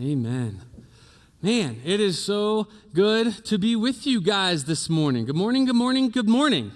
Amen. Man, it is so good to be with you guys this morning. Good morning, good morning, good morning.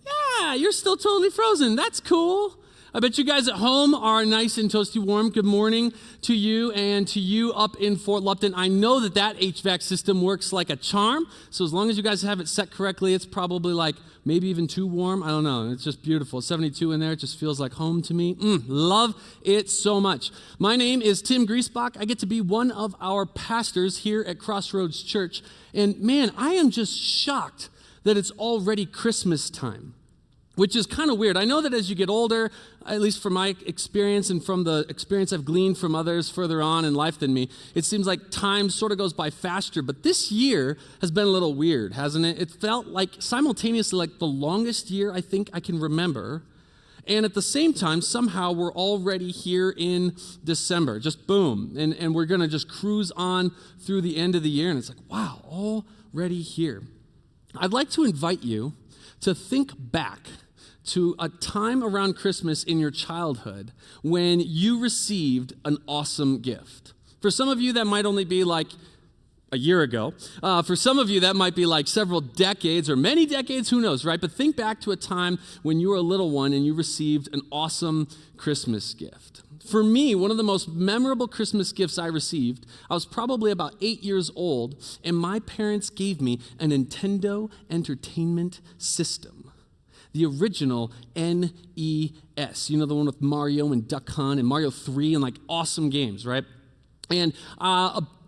Yeah, you're still totally frozen. That's cool. I bet you guys at home are nice and toasty warm. Good morning to you and to you up in Fort Lupton. I know that HVAC system works like a charm, so as long as you guys have it set correctly, it's probably like maybe even too warm. I don't know. It's just beautiful. 72 in there. It just feels like home to me. Love it so much. My name is Tim Griesbach. I get to be one of our pastors here at Crossroads Church, and man, I am just shocked that it's already Christmas time, which is kind of weird. I know that as you get older, at least from my experience and from the experience I've gleaned from others further on in life than me, it seems like time sort of goes by faster. But this year has been a little weird, hasn't it? It felt like simultaneously like the longest year I think I can remember. And at the same time, somehow we're already here in December. Just boom. And we're going to just cruise on through the end of the year. And it's like, wow, already here. I'd like to invite you to think back to a time around Christmas in your childhood when you received an awesome gift. For some of you, that might only be like a year ago. For some of you, that might be like several decades or many decades, who knows, right? But think back to a time when you were a little one and you received an awesome Christmas gift. For me, one of the most memorable Christmas gifts I received, I was probably about 8 years old, and my parents gave me a Nintendo Entertainment System. The original NES, you know, the one with Mario and Duck Hunt and Mario 3 and like awesome games, right? And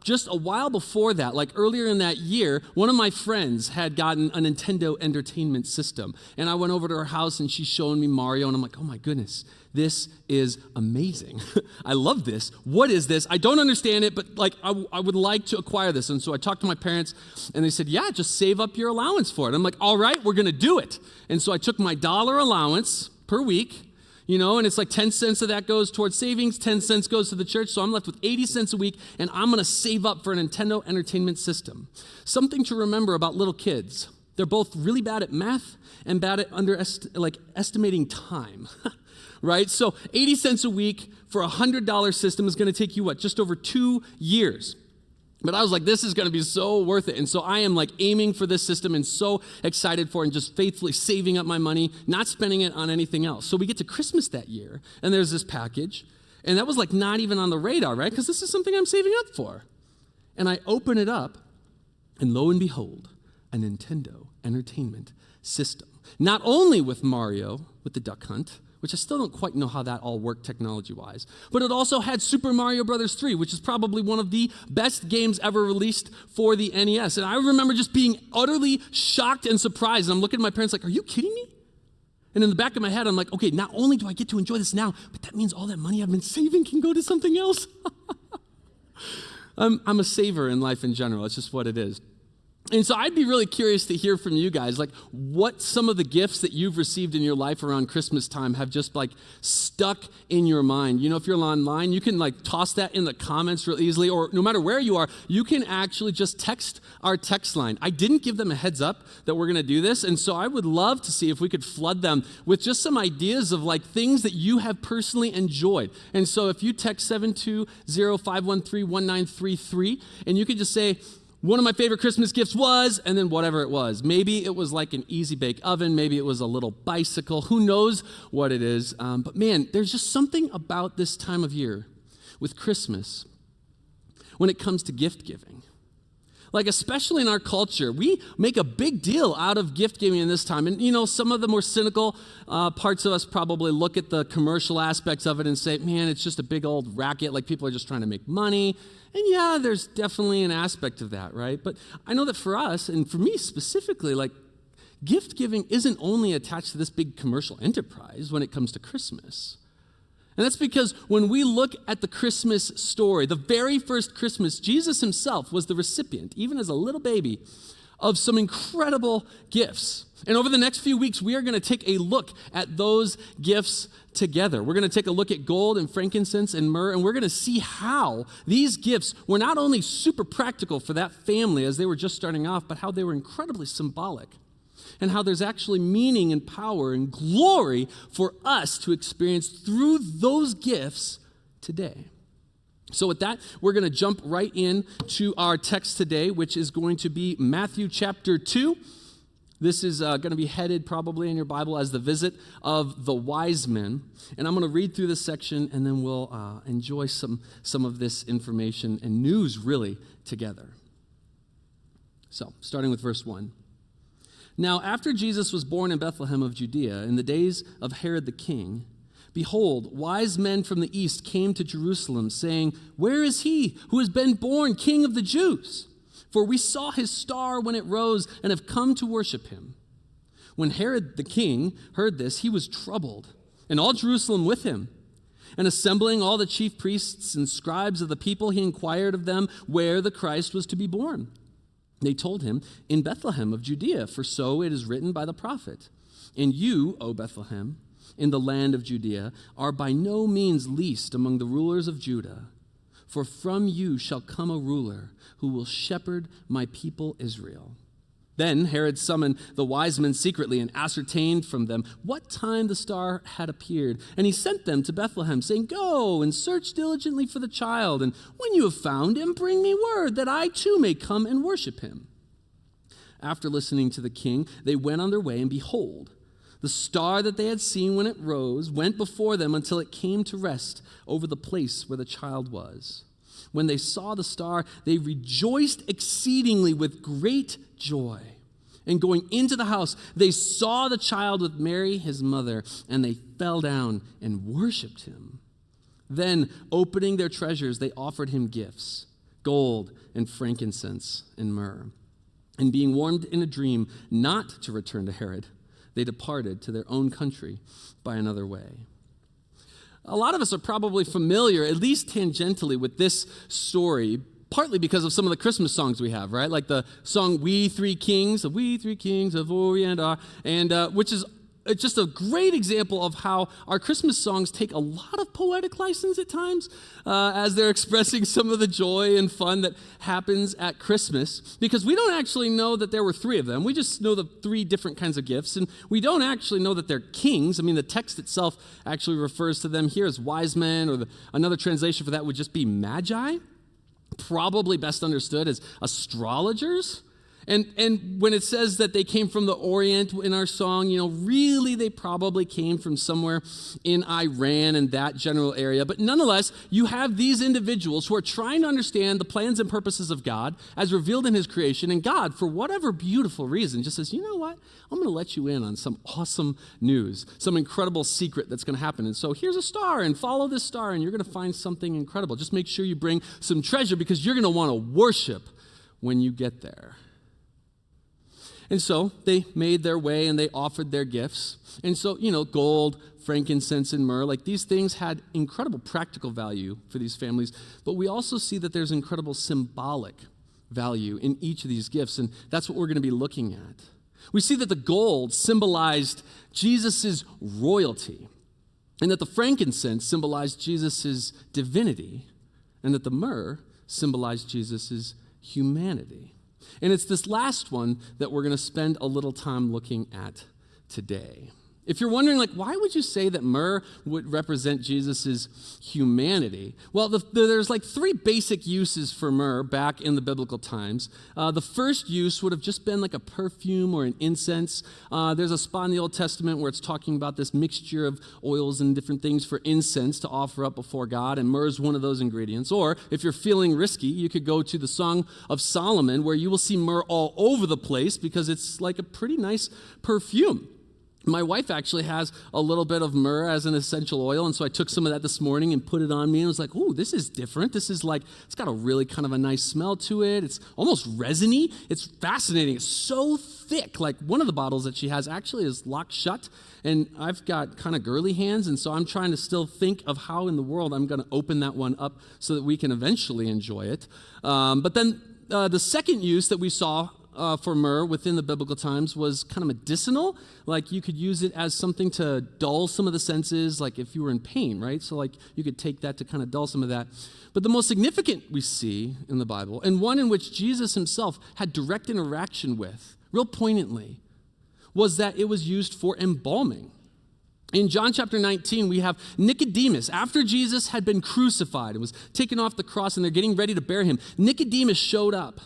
just a while before that, like earlier in that year, one of my friends had gotten a Nintendo Entertainment System. And I went over to her house and she's showing me Mario and I'm like, oh my goodness, this is amazing. I love this. What is this? I don't understand it, but like I would like to acquire this. And so I talked to my parents and they said, yeah, just save up your allowance for it. I'm like, all right, we're going to do it. And so I took my $1 allowance per week, you know, and it's like 10 cents of that goes towards savings, 10 cents goes to the church, so I'm left with 80 cents a week, and I'm going to save up for a Nintendo Entertainment System. Something to remember about little kids. They're both really bad at math and bad at estimating time, right? So 80 cents a week for a $100 system is going to take you, what, just over 2 years. But I was like, this is going to be so worth it. And so I am like aiming for this system and so excited for it and just faithfully saving up my money, not spending it on anything else. So we get to Christmas that year and there's this package. And that was like not even on the radar, right? Because this is something I'm saving up for. And I open it up and lo and behold, a Nintendo Entertainment System. Not only with Mario, with the Duck Hunt, which I still don't quite know how that all worked technology-wise. But it also had Super Mario Bros. 3, which is probably one of the best games ever released for the NES. And I remember just being utterly shocked and surprised. And I'm looking at my parents like, are you kidding me? And in the back of my head, I'm like, okay, not only do I get to enjoy this now, but that means all that money I've been saving can go to something else. I'm a saver in life in general. It's just what it is. And so I'd be really curious to hear from you guys, like what some of the gifts that you've received in your life around Christmas time have just like stuck in your mind. You know, if you're online, you can like toss that in the comments real easily, or no matter where you are, you can actually just text our text line. I didn't give them a heads up that we're going to do this, and so I would love to see if we could flood them with just some ideas of like things that you have personally enjoyed. And so if you text 720-513-1933, and you could just say, one of my favorite Christmas gifts was, and then whatever it was. Maybe it was like an easy bake oven. Maybe it was a little bicycle. Who knows what it is? But man, there's just something about this time of year with Christmas when it comes to gift giving. Like, especially in our culture, we make a big deal out of gift giving in this time. And, you know, some of the more cynical parts of us probably look at the commercial aspects of it and say, man, it's just a big old racket. Like, people are just trying to make money. And yeah, there's definitely an aspect of that, right? But I know that for us, and for me specifically, like, gift giving isn't only attached to this big commercial enterprise when it comes to Christmas. And that's because when we look at the Christmas story, the very first Christmas, Jesus himself was the recipient, even as a little baby, of some incredible gifts. And over the next few weeks, we are going to take a look at those gifts together. We're going to take a look at gold and frankincense and myrrh, and we're going to see how these gifts were not only super practical for that family as they were just starting off, but how they were incredibly symbolic, and how there's actually meaning and power and glory for us to experience through those gifts today. So with that, we're going to jump right in to our text today, which is going to be Matthew chapter 2. This is going to be headed probably in your Bible as the visit of the wise men. And I'm going to read through this section, and then we'll enjoy some of this information and news, really, together. So, starting with verse 1. Now, after Jesus was born in Bethlehem of Judea, in the days of Herod the king, behold, wise men from the east came to Jerusalem, saying, "Where is he who has been born King of the Jews? For we saw his star when it rose and have come to worship him." When Herod the king heard this, he was troubled, and all Jerusalem with him. And assembling all the chief priests and scribes of the people, he inquired of them where the Christ was to be born. They told him, "In Bethlehem of Judea, for so it is written by the prophet. And you, O Bethlehem, in the land of Judea, are by no means least among the rulers of Judah. For from you shall come a ruler who will shepherd my people Israel." Then Herod summoned the wise men secretly and ascertained from them what time the star had appeared. And he sent them to Bethlehem, saying, "Go and search diligently for the child, and when you have found him, bring me word, that I too may come and worship him." After listening to the king, they went on their way, and behold, the star that they had seen when it rose went before them until it came to rest over the place where the child was. When they saw the star, they rejoiced exceedingly with great joy. And going into the house, they saw the child with Mary, his mother, and they fell down and worshiped him. Then, opening their treasures, they offered him gifts, gold and frankincense and myrrh. And being warned in a dream not to return to Herod, they departed to their own country by another way. A lot of us are probably familiar, at least tangentially, with this story, partly because of some of the Christmas songs we have, right? Like the song "We Three Kings" of Orient are, and which is just a great example of how our Christmas songs take a lot of poetic license at times as they're expressing some of the joy and fun that happens at Christmas, because we don't actually know that there were three of them. We just know the three different kinds of gifts, and we don't actually know that they're kings. I mean, the text itself actually refers to them here as wise men, or another translation for that would just be magi, probably best understood as astrologers. And when it says that they came from the Orient in our song, really they probably came from somewhere in Iran and that general area. But nonetheless, you have these individuals who are trying to understand the plans and purposes of God as revealed in his creation. And God, for whatever beautiful reason, just says, "You know what? I'm going to let you in on some awesome news, some incredible secret that's going to happen. And so here's a star, and follow this star, and you're going to find something incredible. Just make sure you bring some treasure, because you're going to want to worship when you get there." And so they made their way and they offered their gifts. And so, gold, frankincense, and myrrh, like these things had incredible practical value for these families. But we also see that there's incredible symbolic value in each of these gifts. And that's what we're going to be looking at. We see that the gold symbolized Jesus' royalty, and that the frankincense symbolized Jesus' divinity, and that the myrrh symbolized Jesus' humanity. And it's this last one that we're going to spend a little time looking at today. If you're wondering, why would you say that myrrh would represent Jesus' humanity? Well, there's three basic uses for myrrh back in the biblical times. The first use would have just been like a perfume or an incense. There's a spot in the Old Testament where it's talking about this mixture of oils and different things for incense to offer up before God, and myrrh is one of those ingredients. Or if you're feeling risky, you could go to the Song of Solomon, where you will see myrrh all over the place because it's like a pretty nice perfume. My wife actually has a little bit of myrrh as an essential oil, and so I took some of that this morning and put it on me, and I was like, "Ooh, this is different. This is it's got a really kind of a nice smell to it. It's almost resiny. It's fascinating. It's so thick. One of the bottles that she has actually is locked shut, and I've got kind of girly hands, and so I'm trying to still think of how in the world I'm going to open that one up so that we can eventually enjoy it. But then the second use that we saw for myrrh within the biblical times was kind of medicinal. You could use it as something to dull some of the senses, if you were in pain, right? So you could take that to kind of dull some of that. But the most significant we see in the Bible, and one in which Jesus himself had direct interaction with, real poignantly, was that it was used for embalming. In John chapter 19, we have Nicodemus. After Jesus had been crucified and was taken off the cross and they're getting ready to bury him, Nicodemus showed up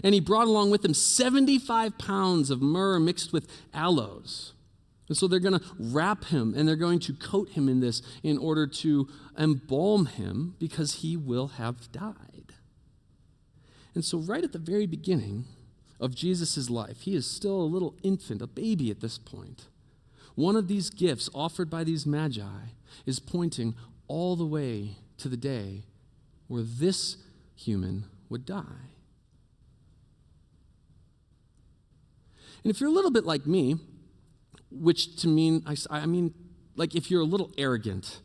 and he brought along with him 75 pounds of myrrh mixed with aloes. And so they're going to wrap him and they're going to coat him in this in order to embalm him because he will have died. And so right at the very beginning of Jesus' life, he is still a little infant, a baby at this point. One of these gifts offered by these magi is pointing all the way to the day where this human would die. And if you're a little bit like me, which to mean, I mean, like if you're a little arrogant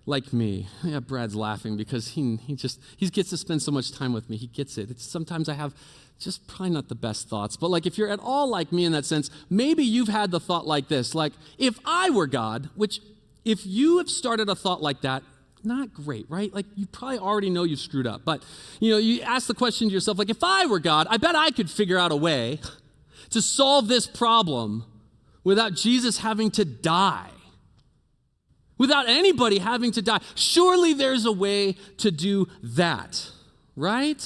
like me, yeah, Brad's laughing because he gets to spend so much time with me. He gets it. Sometimes I have just probably not the best thoughts, but like if you're at all like me in that sense, maybe you've had the thought like this, like if I were God, which if you have started a thought like that, not great, right? Like you probably already know you've screwed up, but you ask the question to yourself, like if I were God, I bet I could figure out a way to solve this problem without Jesus having to die, without anybody having to die. Surely there's a way to do that, right?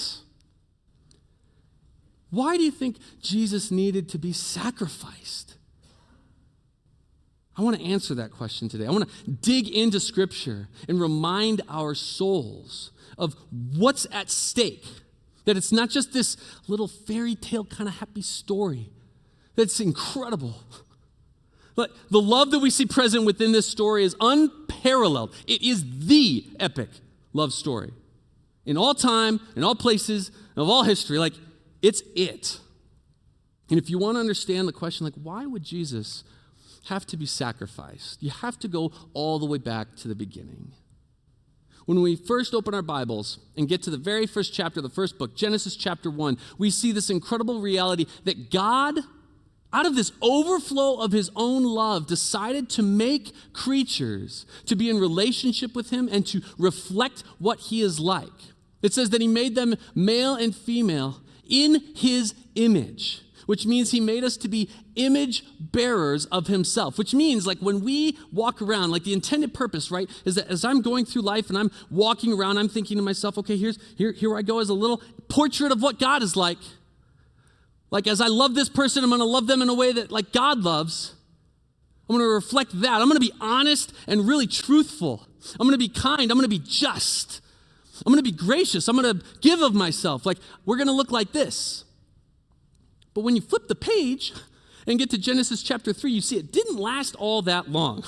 Why do you think Jesus needed to be sacrificed? I want to answer that question today. I want to dig into Scripture and remind our souls of what's at stake. That it's not just this little fairy tale kind of happy story. That's incredible. But the love that we see present within this story is unparalleled. It is the epic love story. In all time, in all places, of all history, like it's it. And if you want to understand the question, like why would Jesus have to be sacrificed? You have to go all the way back to the beginning. When we first open our Bibles and get to the very first chapter of the first book, Genesis chapter 1, we see this incredible reality that God, out of this overflow of his own love, decided to make creatures to be in relationship with him and to reflect what he is like. It says that he made them male and female in his image, which means he made us to be image bearers of himself, which means like when we walk around, like the intended purpose, right, is that as I'm going through life and I'm walking around, I'm thinking to myself, okay, here I go as a little portrait of what God is like. Like as I love this person, I'm going to love them in a way that like God loves. I'm going to reflect that. I'm going to be honest and really truthful. I'm going to be kind. I'm going to be just. I'm going to be gracious. I'm going to give of myself. Like we're going to look like this. But when you flip the page and get to Genesis chapter 3, you see it didn't last all that long.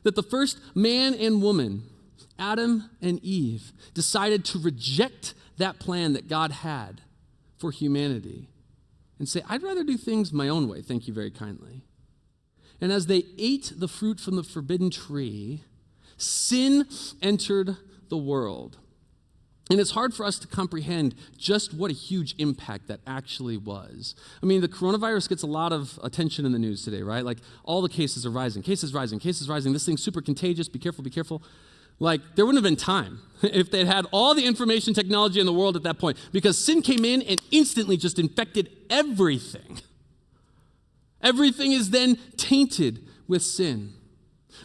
That the first man and woman, Adam and Eve, decided to reject that plan that God had for humanity and say, I'd rather do things my own way, thank you very kindly. And as they ate the fruit from the forbidden tree, sin entered the world. And it's hard for us to comprehend just what a huge impact that actually was. I mean, the coronavirus gets a lot of attention in the news today, right? Like all the cases are rising, cases rising. This thing's super contagious, be careful. Like there wouldn't have been time if they'd had all the information technology in the world at that point, because sin came in and instantly just infected everything. Everything is then tainted with sin.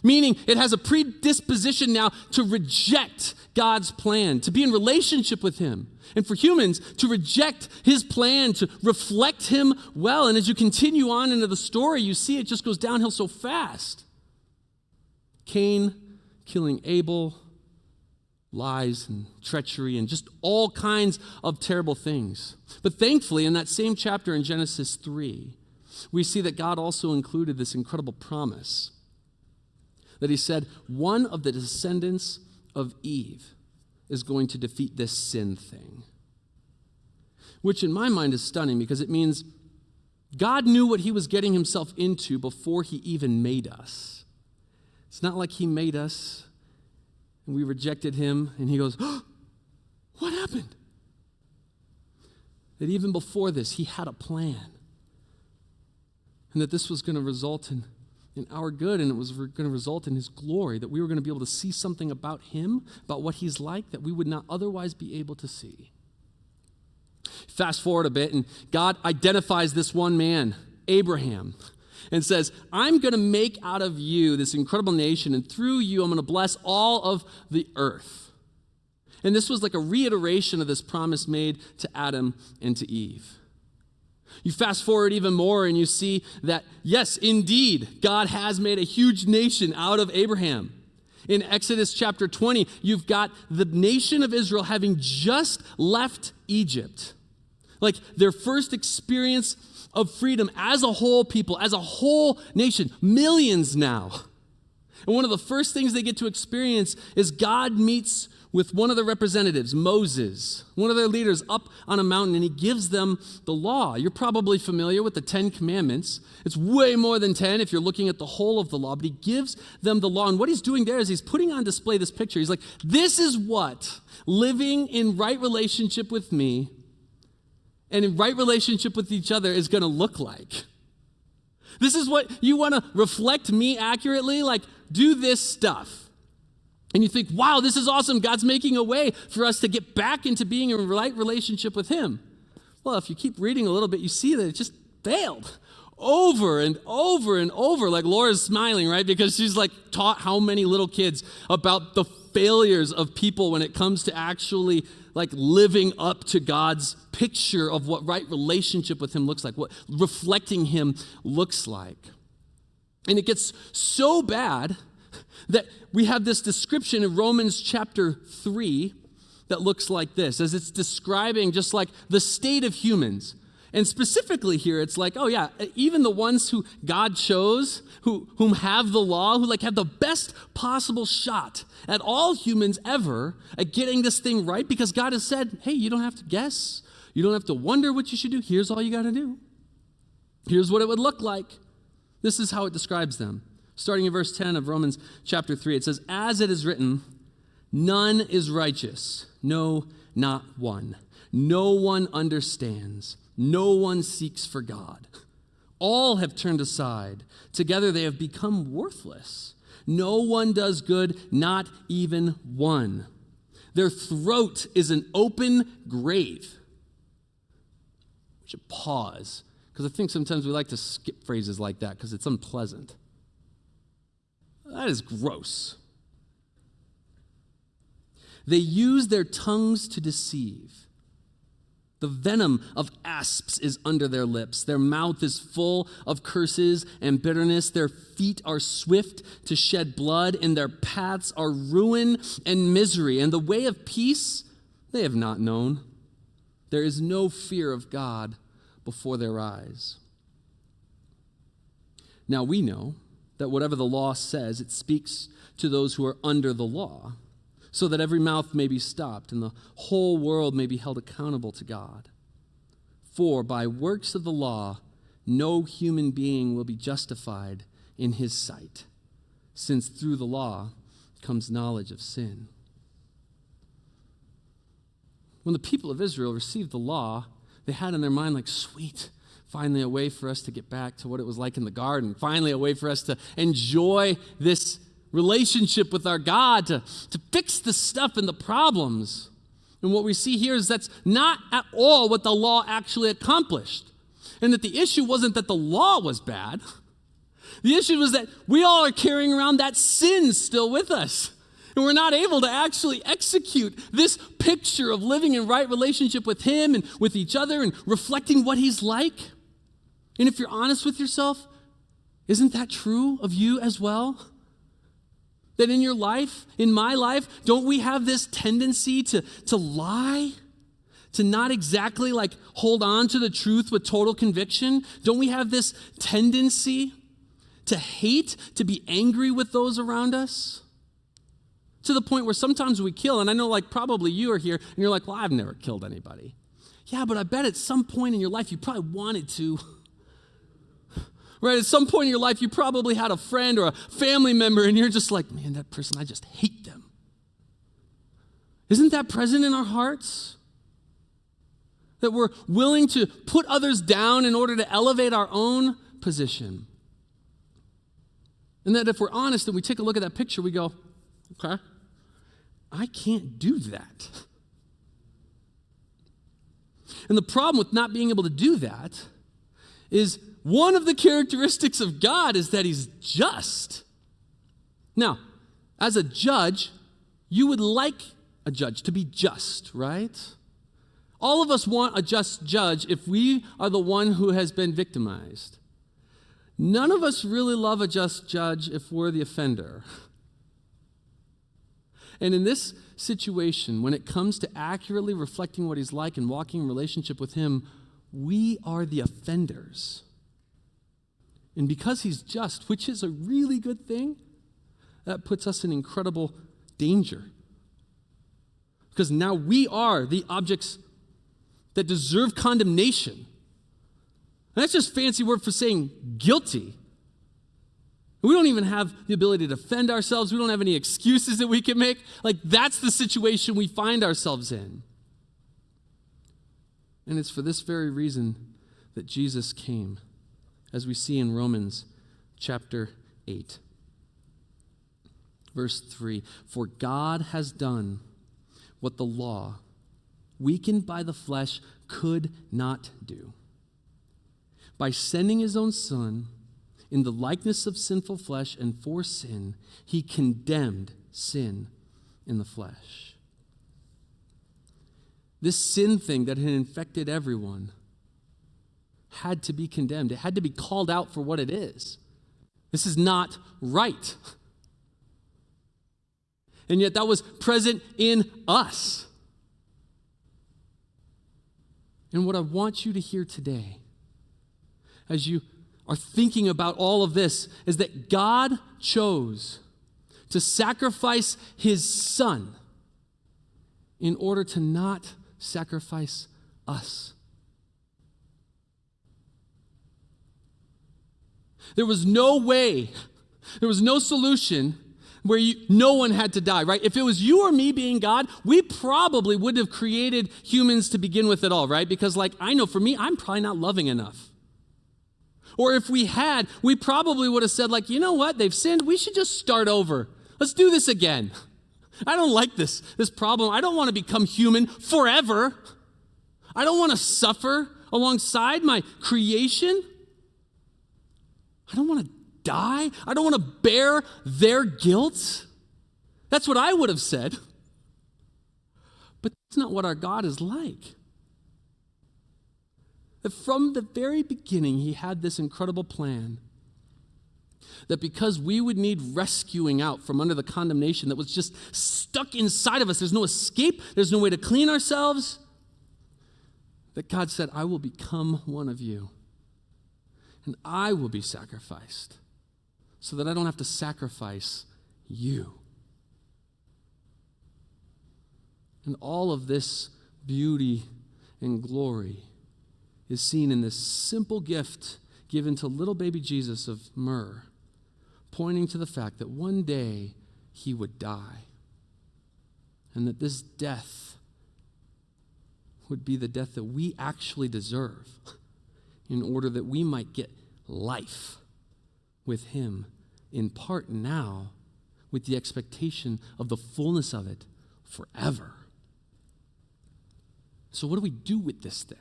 Meaning it has a predisposition now to reject God's plan, to be in relationship with him. And for humans to reject his plan, to reflect him well. And as you continue on into the story, you see it just goes downhill so fast. Cain killing Abel, lies and treachery and just all kinds of terrible things. But thankfully, in that same chapter in Genesis 3, we see that God also included this incredible promise that he said, one of the descendants of Eve is going to defeat this sin thing. Which in my mind is stunning because it means God knew what he was getting himself into before he even made us. It's not like he made us and we rejected him and he goes, oh, what happened? That even before this, he had a plan. And that this was going to result in our good, and it was going to result in his glory, that we were going to be able to see something about him, about what he's like, that we would not otherwise be able to see. Fast forward a bit, and God identifies this one man, Abraham. and says, I'm going to make out of you this incredible nation, and through you I'm going to bless all of the earth. And this was like a reiteration of this promise made to Adam and to Eve. You fast forward even more and you see that, yes, indeed, God has made a huge nation out of Abraham. In Exodus chapter 20, you've got the nation of Israel having just left Egypt. Like their first experience of freedom as a whole people, as a whole nation, millions now. And one of the first things they get to experience is God meets with one of the representatives, Moses, one of their leaders, up on a mountain, and he gives them the law. You're probably familiar with the 10 Commandments. It's way more than 10 if you're looking at the whole of the law, but he gives them the law. And what he's doing there is he's putting on display this picture. He's like, this is what living in right relationship with me and in right relationship with each other is going to look like. This is what you want to reflect me accurately, like do this stuff. And you think, wow, this is awesome. God's making a way for us to get back into being in a right relationship with him. Well, if you keep reading a little bit, you see that it just failed over and over and over. Like Laura's smiling, right? Because she's like taught how many little kids about the failures of people when it comes to actually like living up to God's picture of what right relationship with him looks like, what reflecting him looks like. And it gets so bad that we have this description in Romans chapter 3 that looks like this, as it's describing just like the state of humans. And specifically here, it's like, oh yeah, even the ones who God chose, whom have the law, who like have the best possible shot at all humans ever at getting this thing right, because God has said, hey, you don't have to guess. You don't have to wonder what you should do. Here's all you got to do. Here's what it would look like. This is how it describes them. Starting in verse 10 of Romans chapter 3, it says, as it is written, none is righteous, no, not one. No one understands. No one seeks for God. All have turned aside. Together they have become worthless. No one does good, not even one. Their throat is an open grave. We should pause, because I think sometimes we like to skip phrases like that because it's unpleasant. That is gross. They use their tongues to deceive. The venom of asps is under their lips. Their mouth is full of curses and bitterness. Their feet are swift to shed blood, and their paths are ruin and misery. And the way of peace they have not known. There is no fear of God before their eyes. Now we know that whatever the law says, it speaks to those who are under the law, so that every mouth may be stopped and the whole world may be held accountable to God. For by works of the law, no human being will be justified in his sight, since through the law comes knowledge of sin. When the people of Israel received the law, they had in their mind like, sweet, finally a way for us to get back to what it was like in the garden. Finally a way for us to enjoy this relationship with our God, to fix the stuff and the problems. And what we see here is that's not at all what the law actually accomplished. And that the issue wasn't that the law was bad. The issue was that we all are carrying around that sin still with us. And we're not able to actually execute this picture of living in right relationship with him and with each other and reflecting what he's like. And if you're honest with yourself, isn't that true of you as well? That in your life, in my life, don't we have this tendency to lie? To not exactly like hold on to the truth with total conviction? Don't we have this tendency to hate, to be angry with those around us? To the point where sometimes we kill, and I know like probably you are here, and you're like, well, I've never killed anybody. Yeah, but I bet at some point in your life you probably wanted to. Right, at some point in your life, you probably had a friend or a family member, and you're just like, man, that person, I just hate them. Isn't that present in our hearts? That we're willing to put others down in order to elevate our own position. And that if we're honest and we take a look at that picture, we go, okay, I can't do that. And the problem with not being able to do that is one of the characteristics of God is that he's just. Now, as a judge, you would like a judge to be just, right? All of us want a just judge if we are the one who has been victimized. None of us really love a just judge if we're the offender. And in this situation, when it comes to accurately reflecting what he's like and walking in relationship with him, we are the offenders. And because he's just, which is a really good thing, that puts us in incredible danger. Because now we are the objects that deserve condemnation. And that's just a fancy word for saying guilty. We don't even have the ability to defend ourselves. We don't have any excuses that we can make. Like, that's the situation we find ourselves in. And it's for this very reason that Jesus came, as we see in Romans chapter 8. Verse 3, for God has done what the law, weakened by the flesh, could not do. By sending his own Son in the likeness of sinful flesh and for sin, he condemned sin in the flesh. This sin thing that had infected everyone had to be condemned. It had to be called out for what it is. This is not right. And yet that was present in us. And what I want you to hear today, as you are thinking about all of this, is that God chose to sacrifice his Son in order to not sacrifice us. There was no way, there was no solution where no one had to die, right? If it was you or me being God, we probably wouldn't have created humans to begin with at all, right? Because I know for me, I'm probably not loving enough. Or if we had, we probably would have said you know what? They've sinned. We should just start over. Let's do this again. I don't like this problem. I don't want to become human forever. I don't want to suffer alongside my creation. I don't want to die. I don't want to bear their guilt. That's what I would have said. But that's not what our God is like. That from the very beginning, he had this incredible plan that because we would need rescuing out from under the condemnation that was just stuck inside of us, there's no escape, there's no way to clean ourselves, that God said, I will become one of you, and I will be sacrificed so that I don't have to sacrifice you. And all of this beauty and glory is seen in this simple gift given to little baby Jesus of myrrh, pointing to the fact that one day he would die, and that this death would be the death that we actually deserve in order that we might get life with him, in part now, with the expectation of the fullness of it forever. So what do we do with this then?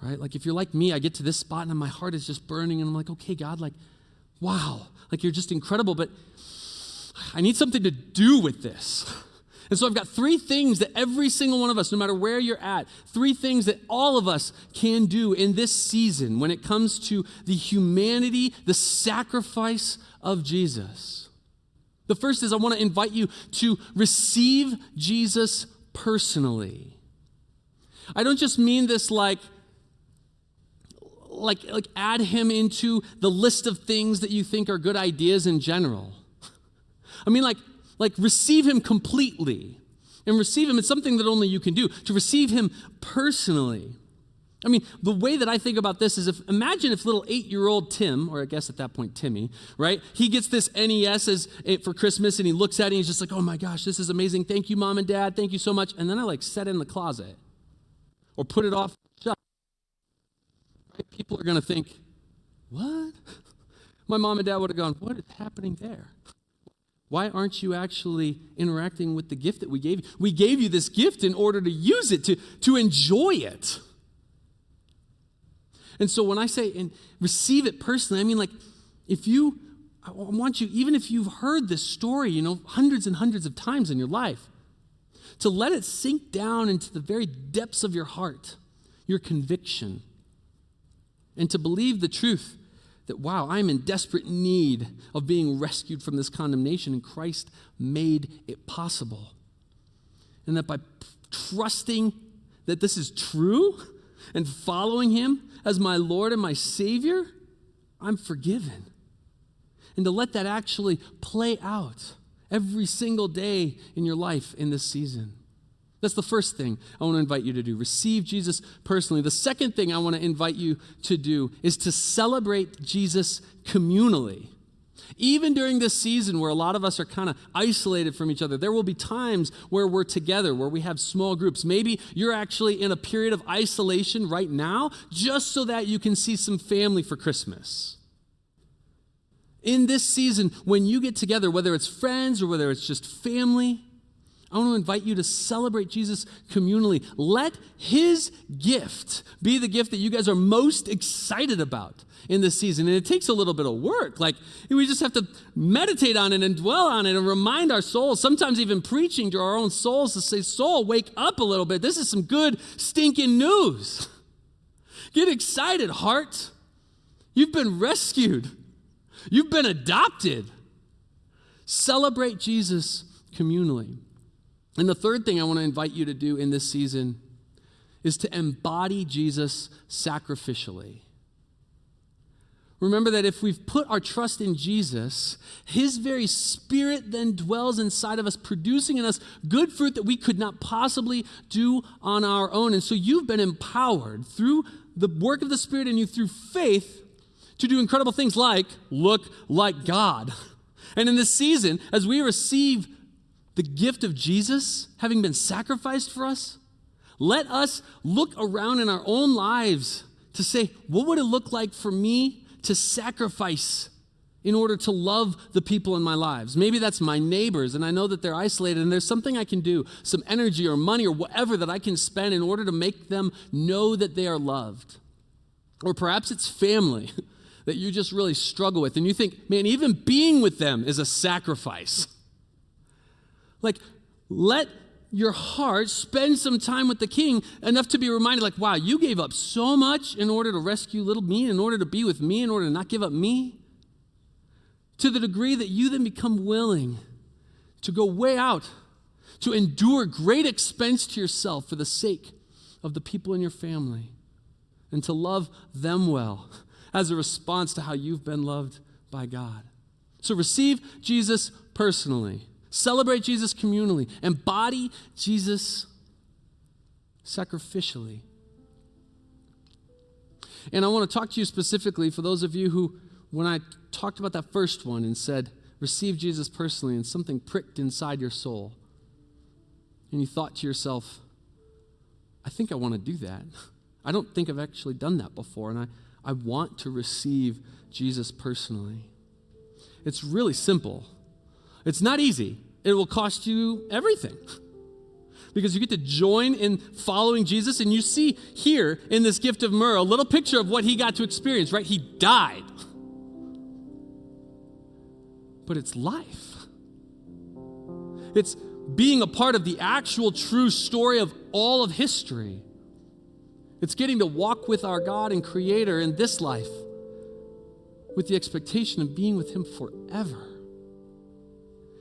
Right? If you're like me, I get to this spot and my heart is just burning and I'm like, okay, God, wow, you're just incredible, but I need something to do with this. And so I've got 3 things that every single one of us, no matter where you're at, 3 things that all of us can do in this season when it comes to the humanity, the sacrifice of Jesus. The first is I want to invite you to receive Jesus personally. I don't just mean this like add him into the list of things that you think are good ideas in general. I mean like receive him completely. And receive him, it's something that only you can do, to receive him personally. I mean, the way that I think about this is imagine if little 8-year-old Tim, or I guess at that point Timmy, right? He gets this NES for Christmas and he looks at it and he's just like, oh my gosh, this is amazing. Thank you, Mom and Dad. Thank you so much. And then I set it in the closet or put it off shut. Right? People are going to think, what? My mom and dad would have gone, what is happening there? Why aren't you actually interacting with the gift that we gave you? We gave you this gift in order to use it, to enjoy it. And so when I say and receive it personally, I mean like I want you, even if you've heard this story, hundreds and hundreds of times in your life, to let it sink down into the very depths of your heart, your conviction, and to believe the truth that, wow, I'm in desperate need of being rescued from this condemnation, and Christ made it possible. And that by trusting that this is true and following him as my Lord and my Savior, I'm forgiven. And to let that actually play out every single day in your life in this season. That's the first thing I want to invite you to do. Receive Jesus personally. The second thing I want to invite you to do is to celebrate Jesus communally. Even during this season where a lot of us are kind of isolated from each other, there will be times where we're together, where we have small groups. Maybe you're actually in a period of isolation right now just so that you can see some family for Christmas. In this season, when you get together, whether it's friends or whether it's just family, I want to invite you to celebrate Jesus communally. Let his gift be the gift that you guys are most excited about in this season. And it takes a little bit of work. Like, we just have to meditate on it and dwell on it and remind our souls, sometimes even preaching to our own souls to say, soul, wake up a little bit. This is some good stinking news. Get excited, heart. You've been rescued. You've been adopted. Celebrate Jesus communally. And the third thing I want to invite you to do in this season is to embody Jesus sacrificially. Remember that if we've put our trust in Jesus, his very Spirit then dwells inside of us, producing in us good fruit that we could not possibly do on our own. And so you've been empowered through the work of the Spirit in you through faith to do incredible things like look like God. And in this season, as we receive the gift of Jesus having been sacrificed for us, let us look around in our own lives to say, what would it look like for me to sacrifice in order to love the people in my lives? Maybe that's my neighbors, and I know that they're isolated, and there's something I can do, some energy or money or whatever that I can spend in order to make them know that they are loved. Or perhaps it's family that you just really struggle with, and you think, man, even being with them is a sacrifice. Like, let your heart spend some time with the King enough to be reminded, like, wow, you gave up so much in order to rescue little me, in order to be with me, in order to not give up me. To the degree that you then become willing to go way out, to endure great expense to yourself for the sake of the people in your family, and to love them well as a response to how you've been loved by God. So receive Jesus personally. Celebrate Jesus communally. Embody Jesus sacrificially. And I want to talk to you specifically for those of you who, when I talked about that first one and said, receive Jesus personally, and something pricked inside your soul, and you thought to yourself, I think I want to do that. I don't think I've actually done that before, and I want to receive Jesus personally. It's really simple. It's not easy. It will cost you everything because you get to join in following Jesus, and you see here in this gift of myrrh a little picture of what he got to experience, right? He died. But it's life. It's being a part of the actual true story of all of history. It's getting to walk with our God and Creator in this life with the expectation of being with him forever.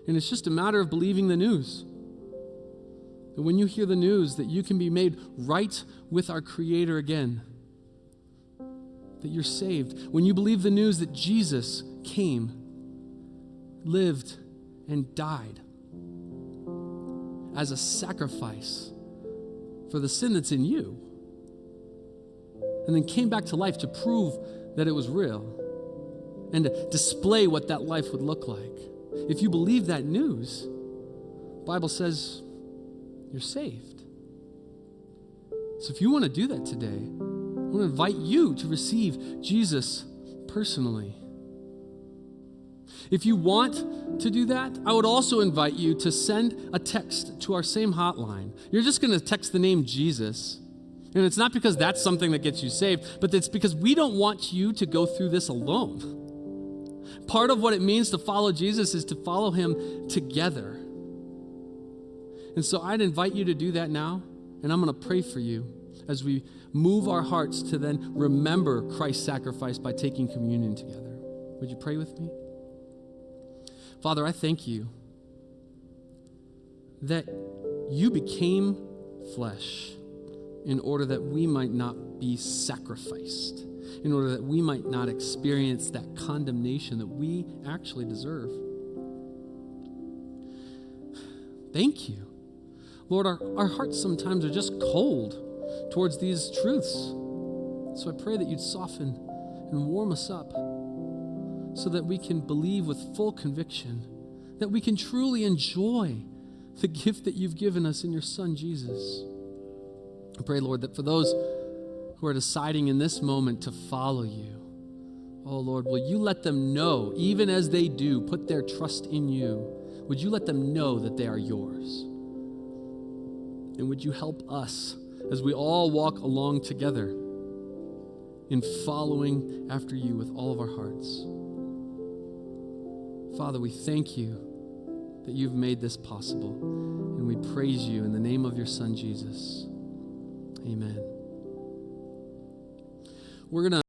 And it's just a matter of believing the news. That when you hear the news that you can be made right with our Creator again, that you're saved. When you believe the news that Jesus came, lived, and died as a sacrifice for the sin that's in you, and then came back to life to prove that it was real and to display what that life would look like. If you believe that news, the Bible says you're saved. So if you want to do that today, I want to invite you to receive Jesus personally. If you want to do that, I would also invite you to send a text to our same hotline. You're just going to text the name Jesus, And it's not because that's something that gets you saved, but it's because we don't want you to go through this alone. Part of what it means to follow Jesus is to follow him together. And so I'd invite you to do that now, and I'm going to pray for you as we move our hearts to then remember Christ's sacrifice by taking communion together. Would you pray with me? Father, I thank you that you became flesh in order that we might not be sacrificed, in order that we might not experience that condemnation that we actually deserve. Thank you. Lord, our hearts sometimes are just cold towards these truths. So I pray that you'd soften and warm us up so that we can believe with full conviction, that we can truly enjoy the gift that you've given us in your Son, Jesus. I pray, Lord, that for those who are deciding in this moment to follow you, oh, Lord, will you let them know, even as they do, put their trust in you, would you let them know that they are yours? And would you help us as we all walk along together in following after you with all of our hearts? Father, we thank you that you've made this possible, and we praise you in the name of your Son, Jesus. Amen. We're going to